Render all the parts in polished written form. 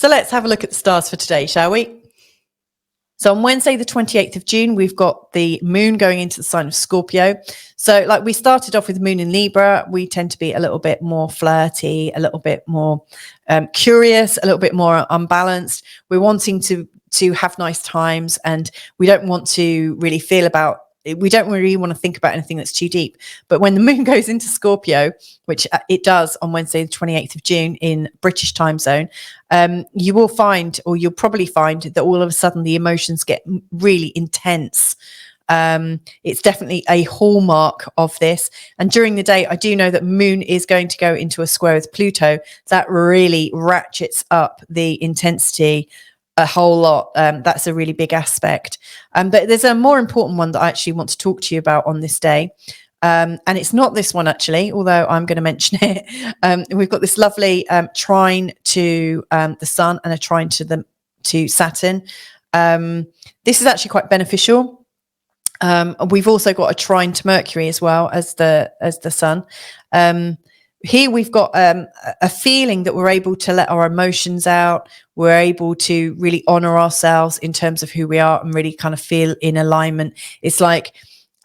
So let's have a look at the stars for today, shall we? So on Wednesday, the 28th of June, we've got the moon going into the sign of Scorpio. So like we started off with the moon in Libra, we tend to be a little bit more flirty, a little bit more curious, a little bit more unbalanced. We're wanting to have nice times, and we don't want to really we don't really want to think about anything that's too deep. But when the moon goes into Scorpio, which it does on Wednesday, the 28th of June in British time zone, you will find, or you'll probably find, that all of a sudden the emotions get really intense. It's definitely a hallmark of this. And during the day, I do know that moon is going to go into a square with Pluto. That really ratchets up the intensity a whole lot. That's a really big aspect. But there's a more important one that I actually want to talk to you about on this day. And it's not this one, actually, although I'm going to mention it. We've got this lovely trine to the sun and a trine to Saturn. This is actually quite beneficial. We've also got a trine to Mercury as well as the sun. Here we've got a feeling that we're able to let our emotions out. We're able to really honor ourselves in terms of who we are and really kind of feel in alignment. It's like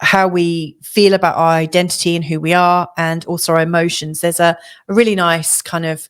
how we feel about our identity and who we are, and also our emotions. There's a really nice kind of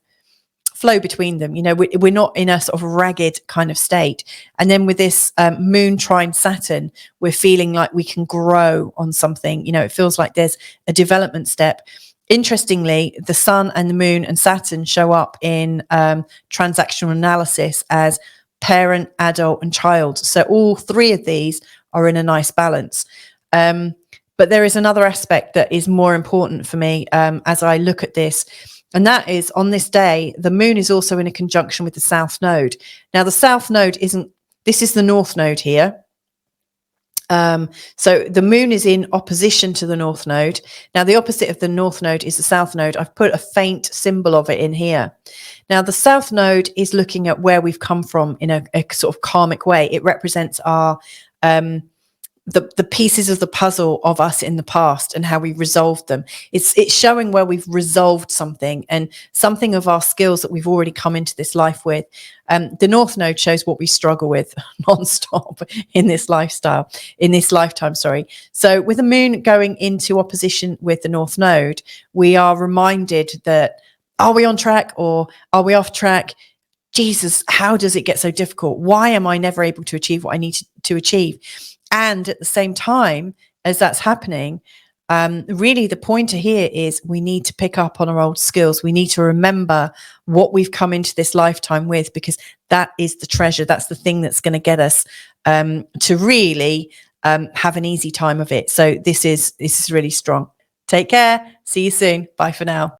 flow between them. You know, we're not in a sort of ragged kind of state. And then with this moon trine Saturn, we're feeling like we can grow on something. You know, it feels like there's a development step. Interestingly, the sun and the moon and Saturn show up in transactional analysis as parent, adult, and child. So all three of these are in a nice balance. But there is another aspect that is more important for me as I look at this. And that is, on this day, the moon is also in a conjunction with the south node. Now, the south node this is the north node here. So the moon is in opposition to the north node. Now, the opposite of the north node is the south node. I've put a faint symbol of it in here. Now, the south node is looking at where we've come from in a sort of karmic way. It represents our the pieces of the puzzle of us in the past and how we resolved them. It's showing where we've resolved something and something of our skills that we've already come into this life with. The North Node shows what we struggle with non-stop in this lifetime, sorry. So with the moon going into opposition with the North Node, we are reminded that, are we on track or are we off track? Jesus, how does it get so difficult? Why am I never able to achieve what I need to achieve? And at the same time as that's happening, really the pointer here is we need to pick up on our old skills. We need to remember what we've come into this lifetime with, because that is the treasure. That's the thing that's going to get us to really have an easy time of it. So this is really strong. Take care. See you soon. Bye for now.